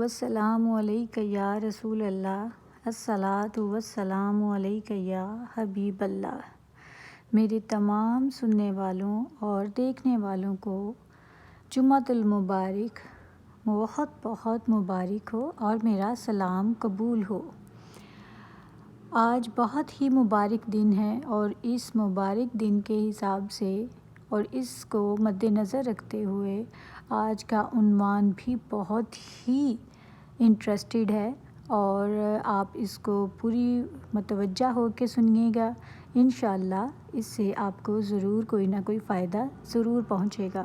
والسلام علیک یا رسول اللہ، الصلاۃ والسلام علیک یا حبیب اللہ۔ میرے تمام سننے والوں اور دیکھنے والوں کو جمعۃ المبارک بہت بہت مبارک ہو اور میرا سلام قبول ہو۔ آج بہت ہی مبارک دن ہے اور اس مبارک دن کے حساب سے اور اس کو مد نظر رکھتے ہوئے آج کا عنوان بھی بہت ہی انٹرسٹڈ ہے اور آپ اس کو پوری متوجہ ہو کے سنیے گا۔ انشاءاللہ اس سے آپ کو ضرور کوئی نہ کوئی فائدہ ضرور پہنچے گا۔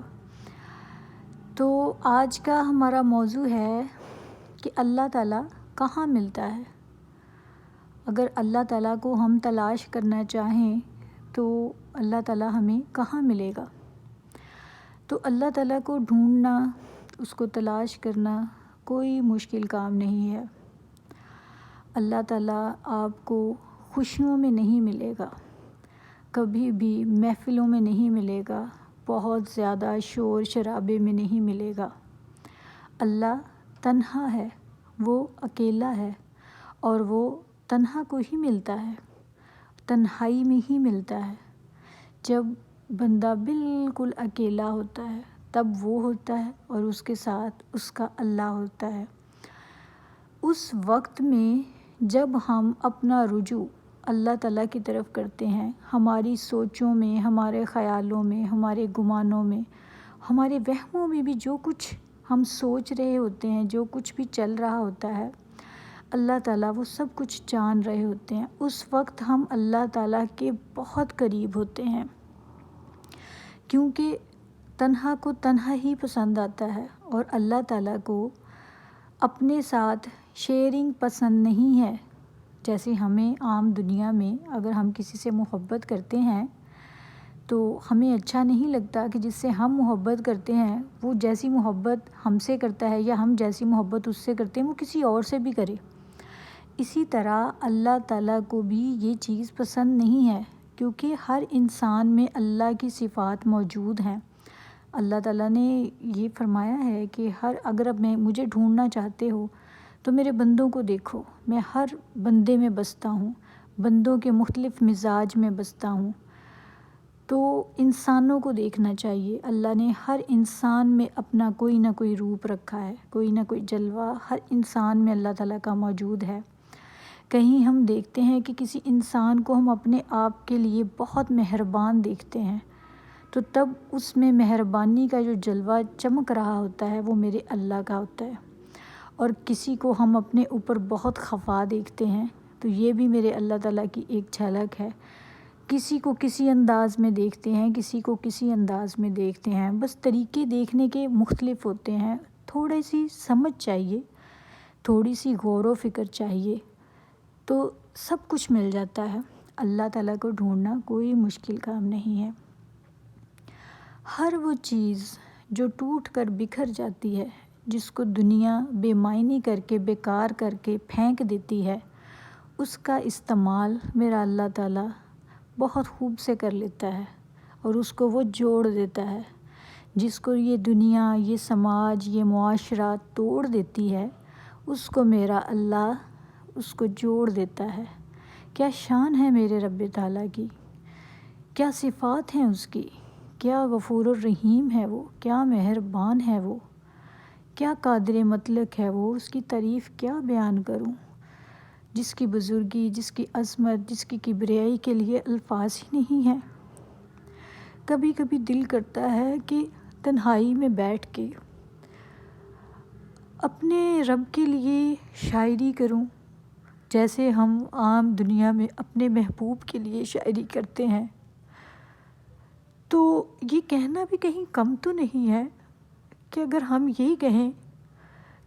تو آج کا ہمارا موضوع ہے کہ اللہ تعالیٰ کہاں ملتا ہے۔ اگر اللہ تعالیٰ کو ہم تلاش کرنا چاہیں تو اللہ تعالیٰ ہمیں کہاں ملے گا۔ تو اللہ تعالیٰ کو ڈھونڈنا، اس کو تلاش کرنا کوئی مشکل کام نہیں ہے۔ اللہ تعالیٰ آپ کو خوشیوں میں نہیں ملے گا، کبھی بھی محفلوں میں نہیں ملے گا، بہت زیادہ شور شرابے میں نہیں ملے گا۔ اللہ تنہا ہے، وہ اکیلا ہے اور وہ تنہا کو ہی ملتا ہے، تنہائی میں ہی ملتا ہے۔ جب بندہ بالکل اکیلا ہوتا ہے تب وہ ہوتا ہے اور اس کے ساتھ اس کا اللہ ہوتا ہے۔ اس وقت میں جب ہم اپنا رجوع اللہ تعالیٰ کی طرف کرتے ہیں، ہماری سوچوں میں، ہمارے خیالوں میں، ہمارے گمانوں میں، ہمارے وہموں میں بھی جو کچھ ہم سوچ رہے ہوتے ہیں، جو کچھ بھی چل رہا ہوتا ہے، اللہ تعالیٰ وہ سب کچھ جان رہے ہوتے ہیں۔ اس وقت ہم اللہ تعالیٰ کے بہت قریب ہوتے ہیں، کیونکہ تنہا کو تنہا ہی پسند آتا ہے اور اللہ تعالیٰ کو اپنے ساتھ شیئرنگ پسند نہیں ہے۔ جیسے ہمیں عام دنیا میں اگر ہم کسی سے محبت کرتے ہیں تو ہمیں اچھا نہیں لگتا کہ جس سے ہم محبت کرتے ہیں وہ جیسی محبت ہم سے کرتا ہے یا ہم جیسی محبت اس سے کرتے ہیں وہ کسی اور سے بھی کرے۔ اسی طرح اللہ تعالیٰ کو بھی یہ چیز پسند نہیں ہے، کیونکہ ہر انسان میں اللہ کی صفات موجود ہیں۔ اللہ تعالیٰ نے یہ فرمایا ہے کہ اگر اب مجھے ڈھونڈنا چاہتے ہو تو میرے بندوں کو دیکھو، میں ہر بندے میں بستا ہوں، بندوں کے مختلف مزاج میں بستا ہوں۔ تو انسانوں کو دیکھنا چاہیے، اللہ نے ہر انسان میں اپنا کوئی نہ کوئی روپ رکھا ہے، کوئی نہ کوئی جلوہ ہر انسان میں اللہ تعالیٰ کا موجود ہے۔ کہیں ہم دیکھتے ہیں کہ کسی انسان کو ہم اپنے آپ کے لیے بہت مہربان دیکھتے ہیں تو تب اس میں مہربانی کا جو جلوہ چمک رہا ہوتا ہے وہ میرے اللہ کا ہوتا ہے، اور کسی کو ہم اپنے اوپر بہت خفا دیکھتے ہیں تو یہ بھی میرے اللہ تعالیٰ کی ایک جھلک ہے۔ کسی کو کسی انداز میں دیکھتے ہیں، کسی کو کسی انداز میں دیکھتے ہیں، بس طریقے دیکھنے کے مختلف ہوتے ہیں۔ تھوڑی سی سمجھ چاہیے، تھوڑی سی غور و فکر چاہیے تو سب کچھ مل جاتا ہے۔ اللہ تعالیٰ کو ڈھونڈنا کوئی مشکل کام نہیں ہے۔ ہر وہ چیز جو ٹوٹ کر بکھر جاتی ہے، جس کو دنیا بے معنی کر کے بیکار کر کے پھینک دیتی ہے، اس کا استعمال میرا اللہ تعالیٰ بہت خوب سے کر لیتا ہے اور اس کو وہ جوڑ دیتا ہے۔ جس کو یہ دنیا، یہ سماج، یہ معاشرہ توڑ دیتی ہے، اس کو میرا اللہ اس کو جوڑ دیتا ہے۔ کیا شان ہے میرے رب تعالیٰ کی، کیا صفات ہیں اس کی، کیا غفور الرحیم ہے وہ، کیا مہربان ہے وہ، کیا قادر مطلق ہے وہ، اس کی تعریف کیا بیان کروں۔ جس کی بزرگی، جس کی عظمت، جس کی کبریائی کے لیے الفاظ ہی نہیں ہیں۔ کبھی کبھی دل کرتا ہے کہ تنہائی میں بیٹھ کے اپنے رب کے لیے شاعری کروں، جیسے ہم عام دنیا میں اپنے محبوب کے لیے شاعری کرتے ہیں۔ تو یہ کہنا بھی کہیں کم تو نہیں ہے کہ اگر ہم یہی کہیں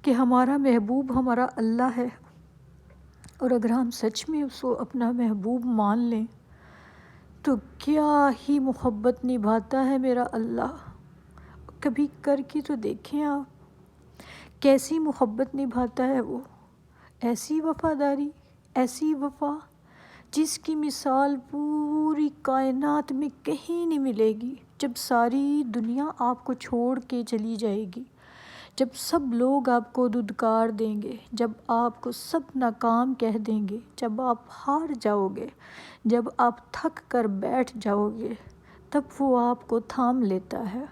کہ ہمارا محبوب ہمارا اللہ ہے، اور اگر ہم سچ میں اس کو اپنا محبوب مان لیں تو کیا ہی محبت نبھاتا ہے میرا اللہ۔ کبھی کر کے تو دیکھیں آپ، کیسی محبت نبھاتا ہے وہ، ایسی وفاداری، ایسی وفا جس کی مثال پوری کائنات میں کہیں نہیں ملے گی۔ جب ساری دنیا آپ کو چھوڑ کے چلی جائے گی، جب سب لوگ آپ کو دھتکار دیں گے، جب آپ کو سب ناکام کہہ دیں گے، جب آپ ہار جاؤ گے، جب آپ تھک کر بیٹھ جاؤ گے، تب وہ آپ کو تھام لیتا ہے۔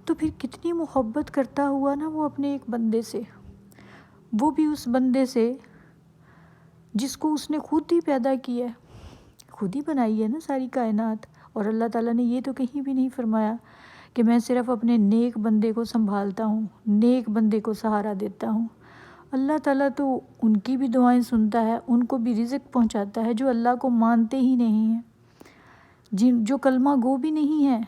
تو پھر کتنی محبت کرتا ہوا نا وہ اپنے ایک بندے سے، وہ بھی اس بندے سے جس کو اس نے خود ہی پیدا کیا ہے، خود ہی بنائی ہے نا ساری کائنات۔ اور اللہ تعالیٰ نے یہ تو کہیں بھی نہیں فرمایا کہ میں صرف اپنے نیک بندے کو سنبھالتا ہوں، نیک بندے کو سہارا دیتا ہوں۔ اللہ تعالیٰ تو ان کی بھی دعائیں سنتا ہے، ان کو بھی رزق پہنچاتا ہے جو اللہ کو مانتے ہی نہیں ہیں، جو کلمہ گو بھی نہیں ہیں،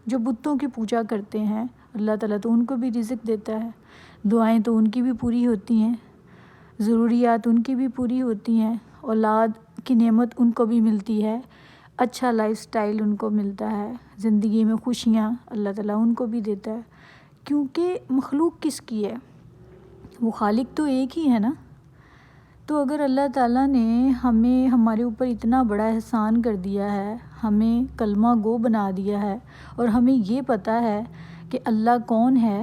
جو بتوں کی پوجا کرتے ہیں، اللہ تعالیٰ تو ان کو بھی رزق دیتا ہے، دعائیں تو ان کی بھی پوری ہوتی ہیں، ضروریات ان کی بھی پوری ہوتی ہیں، اولاد کی نعمت ان کو بھی ملتی ہے، اچھا لائف سٹائل ان کو ملتا ہے، زندگی میں خوشیاں اللہ تعالیٰ ان کو بھی دیتا ہے، کیونکہ مخلوق کس کی ہے؟ وہ خالق تو ایک ہی ہے نا۔ تو اگر اللہ تعالیٰ نے ہمیں ہمارے اوپر اتنا بڑا احسان کر دیا ہے، ہمیں کلمہ گو بنا دیا ہے، اور ہمیں یہ پتہ ہے کہ اللہ کون ہے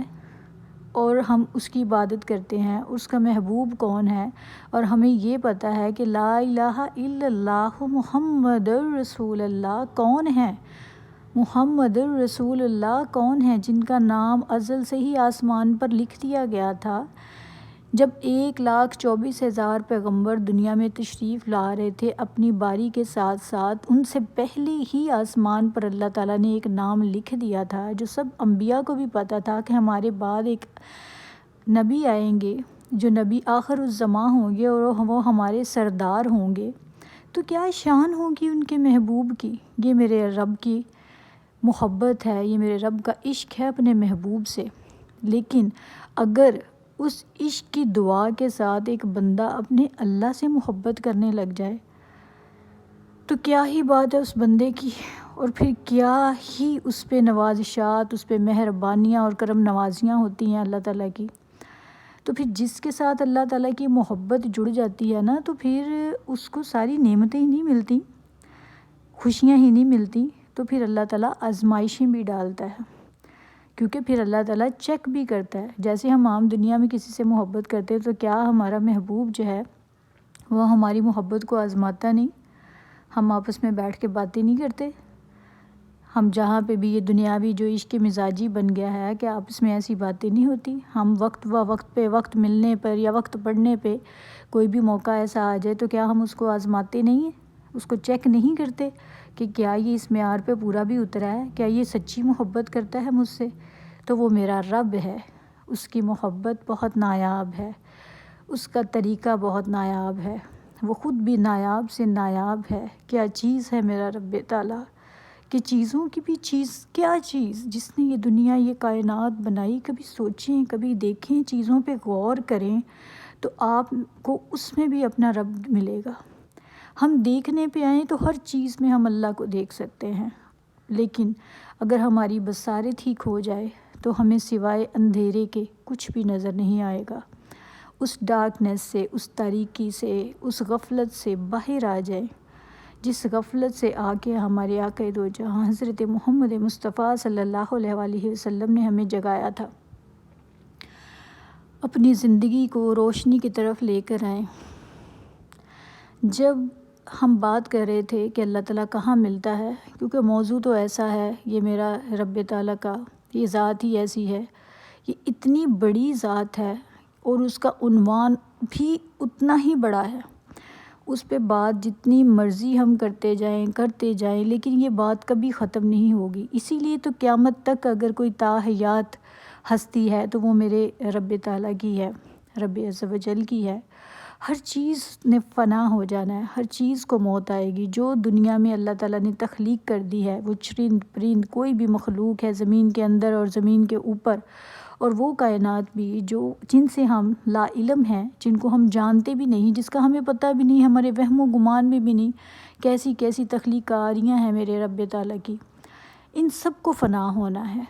اور ہم اس کی عبادت کرتے ہیں، اس کا محبوب کون ہے، اور ہمیں یہ پتہ ہے کہ لا الہ الا اللہ محمد الرسول اللہ کون ہے، محمد الرسول اللہ کون ہے، جن کا نام ازل سے ہی آسمان پر لکھ دیا گیا تھا۔ جب 1,24,000 پیغمبر دنیا میں تشریف لا رہے تھے اپنی باری کے ساتھ ساتھ، ان سے پہلے ہی آسمان پر اللہ تعالیٰ نے ایک نام لکھ دیا تھا، جو سب انبیاء کو بھی پتہ تھا کہ ہمارے بعد ایک نبی آئیں گے، جو نبی آخر الزماں ہوں گے اور وہ ہمارے سردار ہوں گے۔ تو کیا شان ہوگی ان کے محبوب کی؟ یہ میرے رب کی محبت ہے، یہ میرے رب کا عشق ہے اپنے محبوب سے۔ لیکن اگر اس عشق کی دعا کے ساتھ ایک بندہ اپنے اللہ سے محبت کرنے لگ جائے تو کیا ہی بات ہے اس بندے کی، اور پھر کیا ہی اس پہ نوازشات، اس پہ مہربانیاں اور کرم نوازیاں ہوتی ہیں اللہ تعالیٰ کی۔ تو پھر جس کے ساتھ اللہ تعالیٰ کی محبت جڑ جاتی ہے نا، تو پھر اس کو ساری نعمتیں ہی نہیں ملتی، خوشیاں ہی نہیں ملتی، تو پھر اللہ تعالیٰ آزمائشیں بھی ڈالتا ہے، کیونکہ پھر اللہ تعالیٰ چیک بھی کرتا ہے۔ جیسے ہم عام دنیا میں کسی سے محبت کرتے ہیں تو کیا ہمارا محبوب جو ہے وہ ہماری محبت کو آزماتا نہیں؟ ہم آپس میں بیٹھ کے باتیں نہیں کرتے؟ ہم جہاں پہ بھی یہ دنیاوی جو عشق مزاجی بن گیا ہے، کیا آپس میں ایسی باتیں نہیں ہوتی؟ ہم وقت پہ وقت ملنے پر یا وقت پڑھنے پہ کوئی بھی موقع ایسا آ جائے تو کیا ہم اس کو آزماتے نہیں ہیں، اس کو چیک نہیں کرتے کہ کیا یہ اس معیار پہ پورا بھی اترا ہے، کیا یہ سچی محبت کرتا ہے مجھ سے؟ تو وہ میرا رب ہے، اس کی محبت بہت نایاب ہے، اس کا طریقہ بہت نایاب ہے، وہ خود بھی نایاب سے نایاب ہے۔ کیا چیز ہے میرا رب تعالیٰ، کہ چیزوں کی بھی چیز، کیا چیز جس نے یہ دنیا، یہ کائنات بنائی، کبھی سوچیں، کبھی دیکھیں، چیزوں پہ غور کریں تو آپ کو اس میں بھی اپنا رب ملے گا۔ ہم دیکھنے پہ آئیں تو ہر چیز میں ہم اللہ کو دیکھ سکتے ہیں، لیکن اگر ہماری بصارت ہی کھو جائے تو ہمیں سوائے اندھیرے کے کچھ بھی نظر نہیں آئے گا۔ اس ڈارکنیس سے، اس تاریکی سے، اس غفلت سے باہر آ جائیں، جس غفلت سے آ کے ہمارے آقا دو جہاں حضرت محمد مصطفیٰ صلی اللہ علیہ وآلہ وسلم نے ہمیں جگایا تھا، اپنی زندگی کو روشنی کی طرف لے کر آئیں۔ جب ہم بات کر رہے تھے کہ اللہ تعالیٰ کہاں ملتا ہے، کیونکہ موضوع تو ایسا ہے، یہ میرا رب تعالیٰ کا یہ ذات ہی ایسی ہے، یہ اتنی بڑی ذات ہے اور اس کا عنوان بھی اتنا ہی بڑا ہے، اس پہ بات جتنی مرضی ہم کرتے جائیں لیکن یہ بات کبھی ختم نہیں ہوگی۔ اسی لیے تو قیامت تک اگر کوئی تاحیات ہستی ہے تو وہ میرے رب تعالیٰ کی ہے، رب عز و جل کی ہے۔ ہر چیز نے فنا ہو جانا ہے، ہر چیز کو موت آئے گی۔ جو دنیا میں اللہ تعالیٰ نے تخلیق کر دی ہے، وہ چرند پرند کوئی بھی مخلوق ہے زمین کے اندر اور زمین کے اوپر، اور وہ کائنات بھی جن سے ہم لا علم ہیں، جن کو ہم جانتے بھی نہیں، جس کا ہمیں پتہ بھی نہیں، ہمارے وہم و گمان میں بھی نہیں، کیسی کیسی تخلیقاریاں ہیں میرے رب تعالیٰ کی، ان سب کو فنا ہونا ہے۔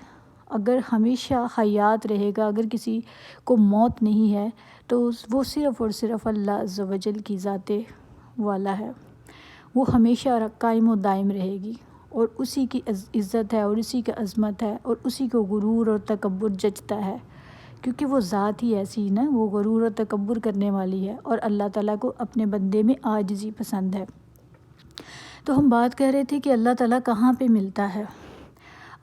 اگر ہمیشہ حیات رہے گا، اگر کسی کو موت نہیں ہے تو وہ صرف اور صرف اللہ عز و جل کی ذات والا ہے، وہ ہمیشہ قائم و دائم رہے گی، اور اسی کی عزت ہے اور اسی کی عظمت ہے اور اسی کو غرور اور تکبر جچتا ہے کیونکہ وہ ذات ہی ایسی نا، وہ غرور و تکبر کرنے والی ہے، اور اللہ تعالیٰ کو اپنے بندے میں عاجزی پسند ہے۔ تو ہم بات کر رہے تھے کہ اللہ تعالیٰ کہاں پہ ملتا ہے۔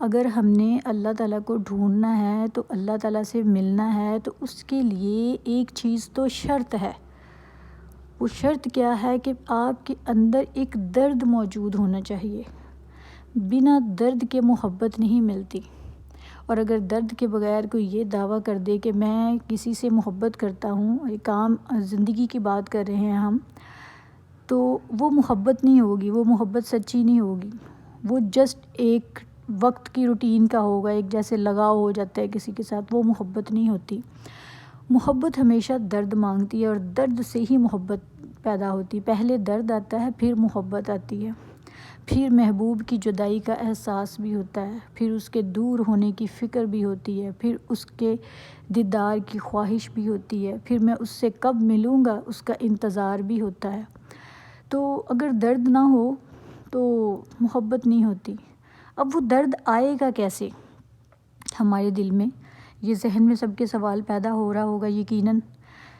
اگر ہم نے اللہ تعالیٰ کو ڈھونڈنا ہے تو اللہ تعالیٰ سے ملنا ہے، تو اس کے لیے ایک چیز تو شرط ہے۔ وہ شرط کیا ہے کہ آپ کے اندر ایک درد موجود ہونا چاہیے۔ بنا درد کے محبت نہیں ملتی، اور اگر درد کے بغیر کوئی یہ دعویٰ کر دے کہ میں کسی سے محبت کرتا ہوں، ایک عام زندگی کی بات کر رہے ہیں ہم، تو وہ محبت نہیں ہوگی، وہ محبت سچی نہیں ہوگی، وہ جسٹ ایک وقت کی روٹین کا ہوگا، ایک جیسے لگاؤ ہو جاتا ہے کسی کے ساتھ، وہ محبت نہیں ہوتی۔ محبت ہمیشہ درد مانگتی ہے، اور درد سے ہی محبت پیدا ہوتی ہے۔ پہلے درد آتا ہے، پھر محبت آتی ہے، پھر محبوب کی جدائی کا احساس بھی ہوتا ہے، پھر اس کے دور ہونے کی فکر بھی ہوتی ہے، پھر اس کے دیدار کی خواہش بھی ہوتی ہے، پھر میں اس سے کب ملوں گا اس کا انتظار بھی ہوتا ہے۔ تو اگر درد نہ ہو تو محبت نہیں ہوتی۔ اب وہ درد آئے گا کیسے ہمارے دل میں؟ یہ ذہن میں سب کے سوال پیدا ہو رہا ہوگا یقیناً۔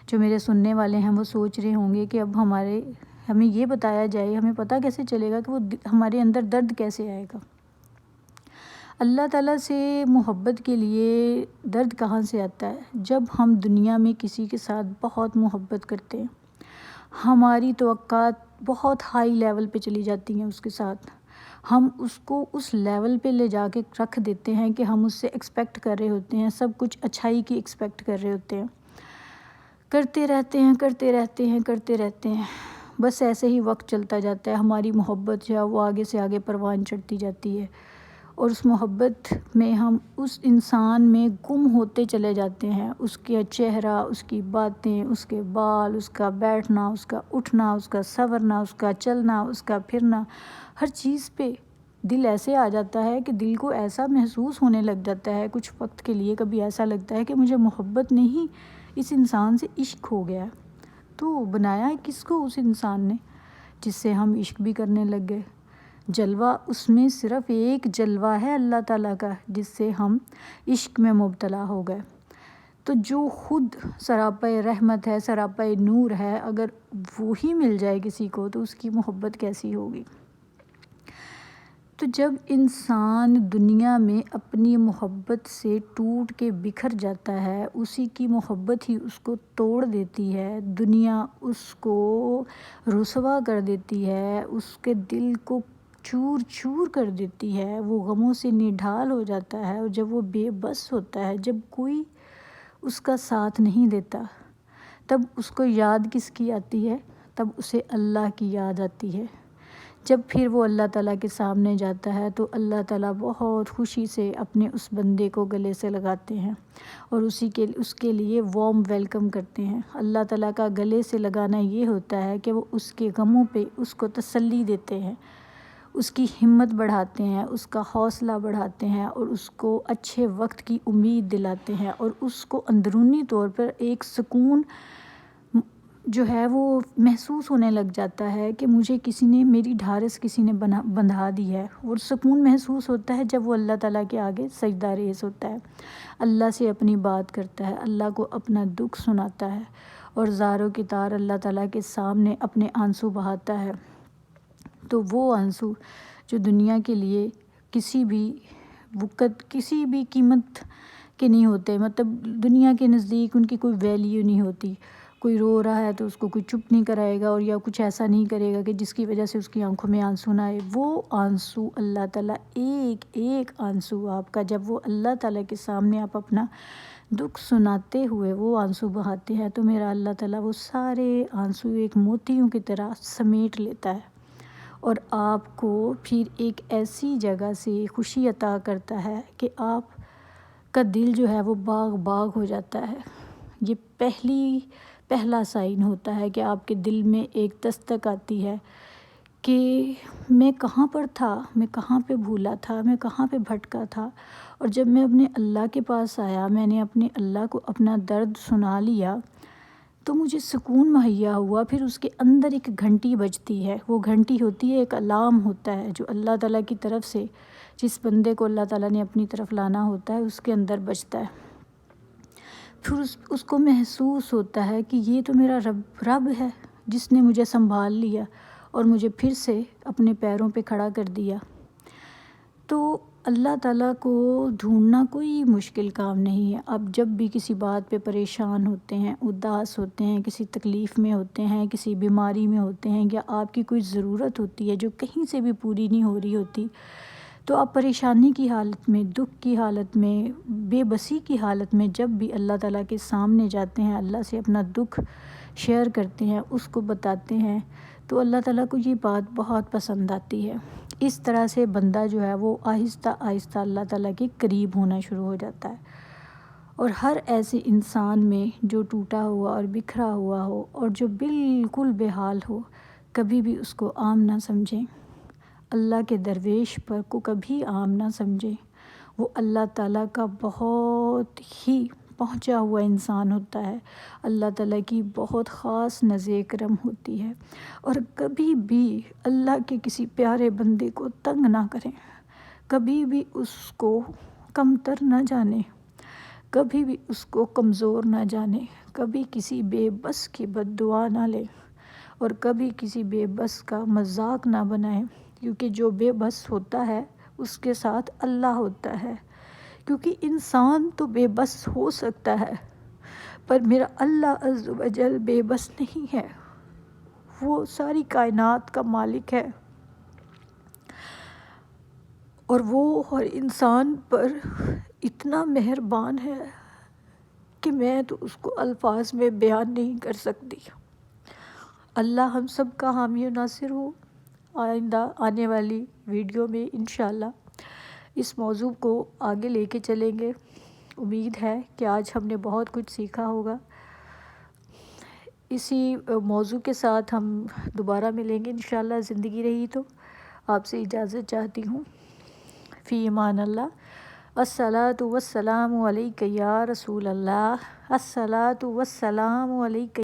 جو میرے سننے والے ہیں وہ سوچ رہے ہوں گے کہ اب ہمیں یہ بتایا جائے، ہمیں پتہ کیسے چلے گا کہ وہ ہمارے اندر درد کیسے آئے گا۔ اللہ تعالیٰ سے محبت کے لیے درد کہاں سے آتا ہے؟ جب ہم دنیا میں کسی کے ساتھ بہت محبت کرتے ہیں، ہماری توقعات بہت ہائی لیول پہ چلی جاتی ہیں اس کے ساتھ، ہم اس کو اس لیول پہ لے جا کے رکھ دیتے ہیں کہ ہم اس سے ایکسپیکٹ کر رہے ہوتے ہیں، سب کچھ اچھائی کی ایکسپیکٹ کر رہے ہوتے ہیں، کرتے رہتے ہیں، بس ایسے ہی وقت چلتا جاتا ہے، ہماری محبت جو ہے وہ آگے سے آگے پروان چڑھتی جاتی ہے، اور اس محبت میں ہم اس انسان میں گم ہوتے چلے جاتے ہیں، اس کا چہرہ، اس کی باتیں، اس کے بال، اس کا بیٹھنا، اس کا اٹھنا، اس کا سنورنا، اس کا چلنا، اس کا پھرنا، ہر چیز پہ دل ایسے آ جاتا ہے کہ دل کو ایسا محسوس ہونے لگ جاتا ہے کچھ وقت کے لیے، کبھی ایسا لگتا ہے کہ مجھے محبت نہیں، اس انسان سے عشق ہو گیا۔ تو بنایا کس کو اس انسان نے جس سے ہم عشق بھی کرنے لگ گئے؟ جلوہ اس میں صرف ایک جلوہ ہے اللہ تعالیٰ کا جس سے ہم عشق میں مبتلا ہو گئے۔ تو جو خود سراپا رحمت ہے، سراپا نور ہے، اگر وہی مل جائے کسی کو تو اس کی محبت کیسی ہوگی؟ تو جب انسان دنیا میں اپنی محبت سے ٹوٹ کے بکھر جاتا ہے، اسی کی محبت ہی اس کو توڑ دیتی ہے، دنیا اس کو رسوا کر دیتی ہے، اس کے دل کو چور چور کر دیتی ہے، وہ غموں سے نڈھال ہو جاتا ہے، اور جب وہ بے بس ہوتا ہے، جب کوئی اس کا ساتھ نہیں دیتا، تب اس کو یاد کس کی آتی ہے؟ تب اسے اللہ کی یاد آتی ہے۔ جب پھر وہ اللہ تعالیٰ کے سامنے جاتا ہے تو اللہ تعالیٰ بہت خوشی سے اپنے اس بندے کو گلے سے لگاتے ہیں، اور اس کے لیے وارم ویلکم کرتے ہیں۔ اللہ تعالیٰ کا گلے سے لگانا یہ ہوتا ہے کہ وہ اس کے غموں پہ اس کو تسلی دیتے ہیں، اس کی ہمت بڑھاتے ہیں، اس کا حوصلہ بڑھاتے ہیں، اور اس کو اچھے وقت کی امید دلاتے ہیں، اور اس کو اندرونی طور پر ایک سکون جو ہے وہ محسوس ہونے لگ جاتا ہے کہ مجھے میری ڈھارس کسی نے بندھا دی ہے، اور سکون محسوس ہوتا ہے جب وہ اللہ تعالیٰ کے آگے سجدہ ریز ہوتا ہے، اللہ سے اپنی بات کرتا ہے، اللہ کو اپنا دکھ سناتا ہے، اور زاروں کی طار اللہ تعالیٰ کے سامنے اپنے آنسو بہاتا ہے۔ تو وہ آنسو جو دنیا کے لیے کسی بھی وقت، کسی بھی قیمت کے نہیں ہوتے، مطلب دنیا کے نزدیک ان کی کوئی ویلیو نہیں ہوتی، کوئی رو رہا ہے تو اس کو کوئی چپ نہیں کرائے گا، اور یا کچھ ایسا نہیں کرے گا کہ جس کی وجہ سے اس کی آنکھوں میں آنسو نہ آئے۔ وہ آنسو اللہ تعالیٰ، ایک ایک آنسو آپ کا جب وہ اللہ تعالیٰ کے سامنے آپ اپنا دکھ سناتے ہوئے وہ آنسو بہاتے ہیں، تو میرا اللہ تعالیٰ وہ سارے آنسو ایک موتیوں کی طرح سمیٹ لیتا ہے، اور آپ کو پھر ایک ایسی جگہ سے خوشی عطا کرتا ہے کہ آپ کا دل جو ہے وہ باغ باغ ہو جاتا ہے۔ یہ پہلا سائن ہوتا ہے کہ آپ کے دل میں ایک دستک آتی ہے کہ میں کہاں پر تھا، میں کہاں پہ بھولا تھا، میں کہاں پہ بھٹکا تھا، اور جب میں اپنے اللہ کے پاس آیا، میں نے اپنے اللہ کو اپنا درد سنا لیا، تو مجھے سکون مہیا ہوا۔ پھر اس کے اندر ایک گھنٹی بجتی ہے، وہ گھنٹی ہوتی ہے، ایک الارم ہوتا ہے جو اللہ تعالیٰ کی طرف سے جس بندے کو اللہ تعالیٰ نے اپنی طرف لانا ہوتا ہے اس کے اندر بجتا ہے۔ پھر اس کو محسوس ہوتا ہے کہ یہ تو میرا رب ہے جس نے مجھے سنبھال لیا اور مجھے پھر سے اپنے پیروں پہ کھڑا کر دیا۔ تو اللہ تعالیٰ کو ڈھونڈنا کوئی مشکل کام نہیں ہے۔ آپ جب بھی کسی بات پہ پریشان ہوتے ہیں، اداس ہوتے ہیں، کسی تکلیف میں ہوتے ہیں، کسی بیماری میں ہوتے ہیں، یا آپ کی کوئی ضرورت ہوتی ہے جو کہیں سے بھی پوری نہیں ہو رہی ہوتی، تو آپ پریشانی کی حالت میں، دکھ کی حالت میں، بے بسی کی حالت میں جب بھی اللہ تعالیٰ کے سامنے جاتے ہیں، اللہ سے اپنا دکھ شیئر کرتے ہیں، اس کو بتاتے ہیں، تو اللہ تعالیٰ کو یہ بات بہت پسند آتی ہے۔ اس طرح سے بندہ جو ہے وہ آہستہ آہستہ اللہ تعالیٰ کے قریب ہونا شروع ہو جاتا ہے۔ اور ہر ایسے انسان میں جو ٹوٹا ہوا اور بکھرا ہوا ہو اور جو بالکل بے حال ہو، کبھی بھی اس کو عام نہ سمجھیں، اللہ کے درویش پر کو کبھی عام نہ سمجھیں۔ وہ اللہ تعالیٰ کا بہت ہی پہنچا ہوا انسان ہوتا ہے، اللہ تعالیٰ کی بہت خاص نظر کرم ہوتی ہے۔ اور کبھی بھی اللہ کے کسی پیارے بندے کو تنگ نہ کریں، کبھی بھی اس کو کمتر نہ جانیں، کبھی بھی اس کو کمزور نہ جانیں، کبھی کسی بے بس کی بد دعا نہ لیں، اور کبھی کسی بے بس کا مذاق نہ بنائیں، کیونکہ جو بے بس ہوتا ہے اس کے ساتھ اللہ ہوتا ہے۔ کیونکہ انسان تو بے بس ہو سکتا ہے، پر میرا اللہ عز و جل بے بس نہیں ہے، وہ ساری کائنات کا مالک ہے، اور وہ ہر انسان پر اتنا مہربان ہے کہ میں تو اس کو الفاظ میں بیان نہیں کر سکتی۔ اللہ ہم سب کا حامی و ناصر ہو۔ آئندہ آنے والی ویڈیو میں انشاءاللہ اس موضوع کو آگے لے کے چلیں گے۔ امید ہے کہ آج ہم نے بہت کچھ سیکھا ہوگا۔ اسی موضوع کے ساتھ ہم دوبارہ ملیں گے انشاءاللہ، زندگی رہی تو۔ آپ سے اجازت چاہتی ہوں۔ فی امان اللہ۔ الصلاۃ والسلام علیک یا رسول اللہ۔ الصلاۃ والسلام علیک